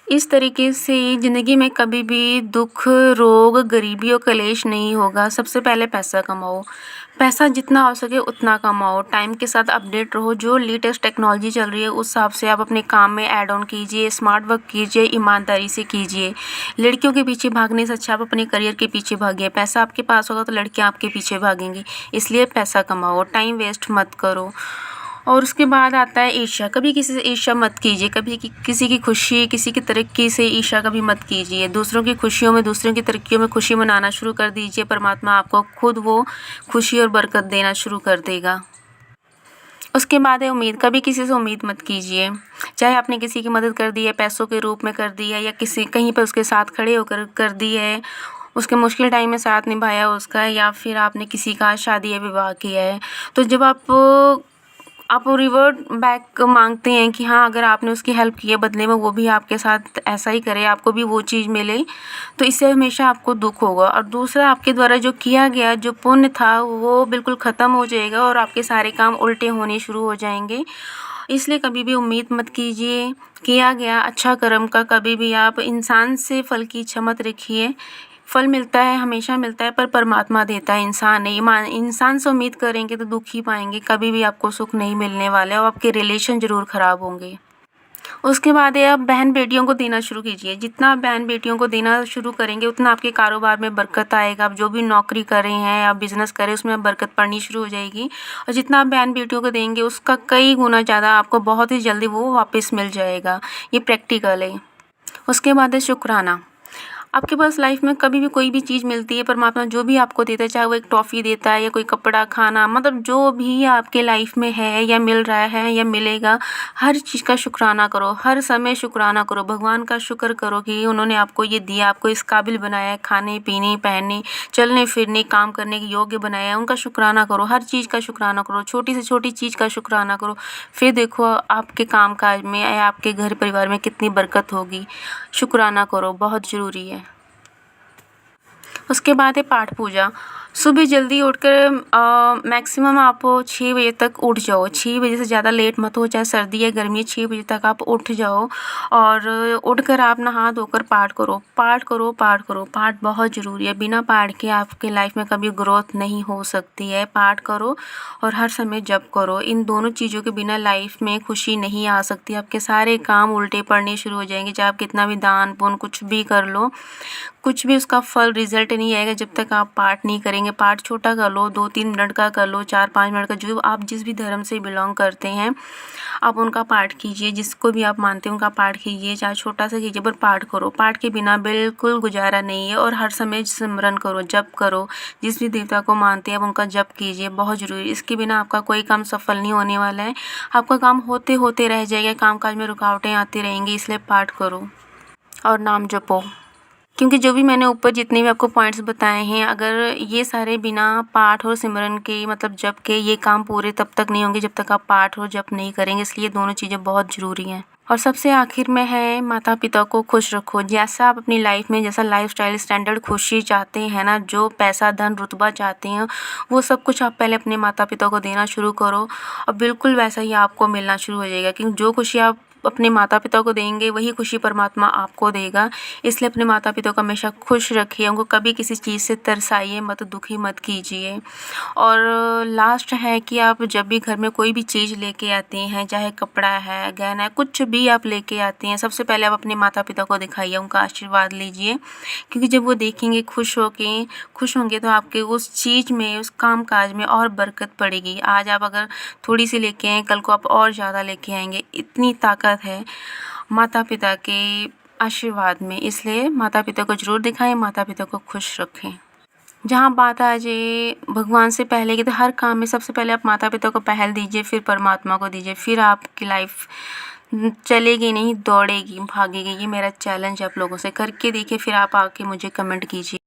इस तरीके से ज़िंदगी में कभी भी दुःख, रोग, गरीबी और कलेश नहीं होगा। सबसे पहले पैसा कमाओ। पैसा जितना हो सके उतना कमाओ। टाइम के साथ अपडेट रहो। जो लेटेस्ट टेक्नोलॉजी चल रही है उस हिसाब से आप अपने काम में ऐड ऑन कीजिए, स्मार्ट वर्क कीजिए, ईमानदारी से कीजिए। लड़कियों के पीछे भागने से अच्छा आप अपने करियर के पीछे भागिए। पैसा आपके पास होगा तो लड़कियाँ आपके पीछे भागेंगी। इसलिए पैसा कमाओ, टाइम वेस्ट मत करो। और उसके बाद आता है ईर्ष्या। कभी किसी से ईर्ष्या मत कीजिए। कभी किसी की खुशी, किसी की तरक्की से ईर्ष्या कभी मत कीजिए। दूसरों की खुशियों में, दूसरों की तरक्कियों में खुशी मनाना शुरू कर दीजिए। परमात्मा आपको खुद वो खुशी और बरकत देना शुरू कर देगा। उसके बाद है उम्मीद। कभी किसी से उम्मीद मत कीजिए। चाहे आपने किसी की मदद कर दी है, पैसों के रूप में कर दी है, या किसी कहीं पर उसके साथ खड़े होकर कर दी है, उसके मुश्किल टाइम में साथ निभाया उसका, या फिर आपने किसी का शादी या विवाह किया है, तो जब आप रिवर्ट बैक मांगते हैं कि हाँ, अगर आपने उसकी हेल्प की है, बदले में वो भी आपके साथ ऐसा ही करे, आपको भी वो चीज़ मिले, तो इससे हमेशा आपको दुःख होगा। और दूसरा, आपके द्वारा जो किया गया जो पुण्य था वो बिल्कुल ख़त्म हो जाएगा और आपके सारे काम उल्टे होने शुरू हो जाएंगे। इसलिए कभी भी उम्मीद मत कीजिए। किया गया अच्छा कर्म का कभी भी आप इंसान से फल की इच्छा मत रखिए। फल मिलता है, हमेशा मिलता है, पर परमात्मा देता है, इंसान नहीं। इंसान से उम्मीद करेंगे तो दुःख ही पाएंगे। कभी भी आपको सुख नहीं मिलने वाला है और आपके रिलेशन ज़रूर ख़राब होंगे। उसके बाद है, आप बहन बेटियों को देना शुरू कीजिए। जितना आप बहन बेटियों को देना शुरू करेंगे उतना आपके कारोबार में बरकत आएगा। आप जो भी नौकरी कर रहे हैं या बिज़नेस कर रहे हैं उसमें बरकत पड़नी शुरू हो जाएगी। और जितना आप बहन बेटियों को देंगे उसका कई गुना ज़्यादा आपको बहुत ही जल्दी वो वापस मिल जाएगा। ये प्रैक्टिकल है। उसके बाद है शुक्राना। आपके पास लाइफ में कभी भी कोई भी चीज़ मिलती है, परमात्मा जो भी आपको देता है, चाहे वो एक टॉफ़ी देता है या कोई कपड़ा, खाना, मतलब जो भी आपके लाइफ में है या मिल रहा है या मिलेगा, हर चीज़ का शुक्राना करो। हर समय शुक्राना करो। भगवान का शुक्र करो कि उन्होंने आपको ये दिया, आपको इस काबिल बनाया है, खाने पीने, पहनने, चलने फिरने, काम करने के योग्य बनाया है। उनका शुक्राना करो। हर चीज़ का शुक्राना करो। छोटी से छोटी चीज़ का शुक्राना करो। फिर देखो आपके काम काज में या आपके घर परिवार में कितनी बरकत होगी। शुक्राना करो, बहुत ज़रूरी है। उसके बाद है पाठ पूजा। सुबह जल्दी उठकर मैक्सिमम आप 6 बजे तक उठ जाओ। 6 बजे से ज़्यादा लेट मत हो, चाहे सर्दी या गर्मी, 6 बजे तक आप उठ जाओ और उठकर आप नहा धोकर पाठ करो। पाठ करो, पाठ करो। पाठ बहुत ज़रूरी है। बिना पाठ के आपके लाइफ में कभी ग्रोथ नहीं हो सकती है। पाठ करो और हर समय जप करो। इन दोनों चीज़ों के बिना लाइफ में खुशी नहीं आ सकती। आपके सारे काम उल्टे पड़ने शुरू हो जाएंगे। चाहे आप कितना भी दान पुण्य कुछ भी कर लो, कुछ भी उसका फल रिजल्ट नहीं आएगा जब तक आप पाठ नहीं करेंगे। पाठ छोटा कर लो, 2-3 मिनट का कर लो, 4-5 मिनट का, जो आप जिस भी धर्म से बिलोंग करते हैं आप उनका पाठ कीजिए। जिसको भी आप मानते हैं उनका पाठ कीजिए, चाहे छोटा सा कीजिए, पर पाठ करो। पाठ के बिना बिल्कुल गुजारा नहीं है। और हर समय सिमरन करो, जप करो। जिस भी देवता को मानते हैं आप उनका जप कीजिए, बहुत ज़रूरी है। इसके बिना आपका कोई काम सफल नहीं होने वाला है। आपका काम होते होते रह जाएगा, कामकाज में रुकावटें आती रहेंगी। इसलिए पाठ करो और नाम जपो। क्योंकि जो भी मैंने ऊपर जितने भी आपको पॉइंट्स बताए हैं, अगर ये सारे बिना पाठ और सिमरन के, मतलब जप के, ये काम पूरे तब तक नहीं होंगे जब तक आप पाठ और जप नहीं करेंगे। इसलिए दोनों चीज़ें बहुत ज़रूरी हैं। और सबसे आखिर में है, माता पिता को खुश रखो। जैसा आप अपनी लाइफ में जैसा लाइफस्टाइल स्टैंडर्ड खुशी चाहते हैं ना, जो पैसा धन रुतबा चाहते हैं, वो सब कुछ आप पहले अपने माता पिता को देना शुरू करो और बिल्कुल वैसा ही आपको मिलना शुरू हो जाएगा। क्योंकि जो खुशी आप अपने माता पिता को देंगे वही खुशी परमात्मा आपको देगा। इसलिए अपने माता पिता को हमेशा खुश रखिए। उनको कभी किसी चीज़ से तरसाइए मत, दुखी मत कीजिए। और लास्ट है कि आप जब भी घर में कोई भी चीज़ लेके आते हैं, चाहे कपड़ा है, गहना है, कुछ भी आप लेके आते हैं, सबसे पहले आप अपने माता पिता को दिखाइए, उनका आशीर्वाद लीजिए। क्योंकि जब वो देखेंगे खुश होंगे तो आपके उस चीज़ में, उस काम काज में और बरकत पड़ेगी। आज आप अगर थोड़ी सी लेके आएँ, कल को आप और ज़्यादा लेके आएंगे। इतनी ताकत है माता पिता के आशीर्वाद में। इसलिए माता पिता को ज़रूर दिखाएं, माता पिता को खुश रखें। जहाँ बात आ जाए भगवान से पहले की, तो हर काम में सबसे पहले आप माता पिता को पहल दीजिए, फिर परमात्मा को दीजिए, फिर आपकी लाइफ चलेगी नहीं, दौड़ेगी, भागेगी। ये मेरा चैलेंज है आप लोगों से। करके देखिए, फिर आप आके मुझे कमेंट कीजिए।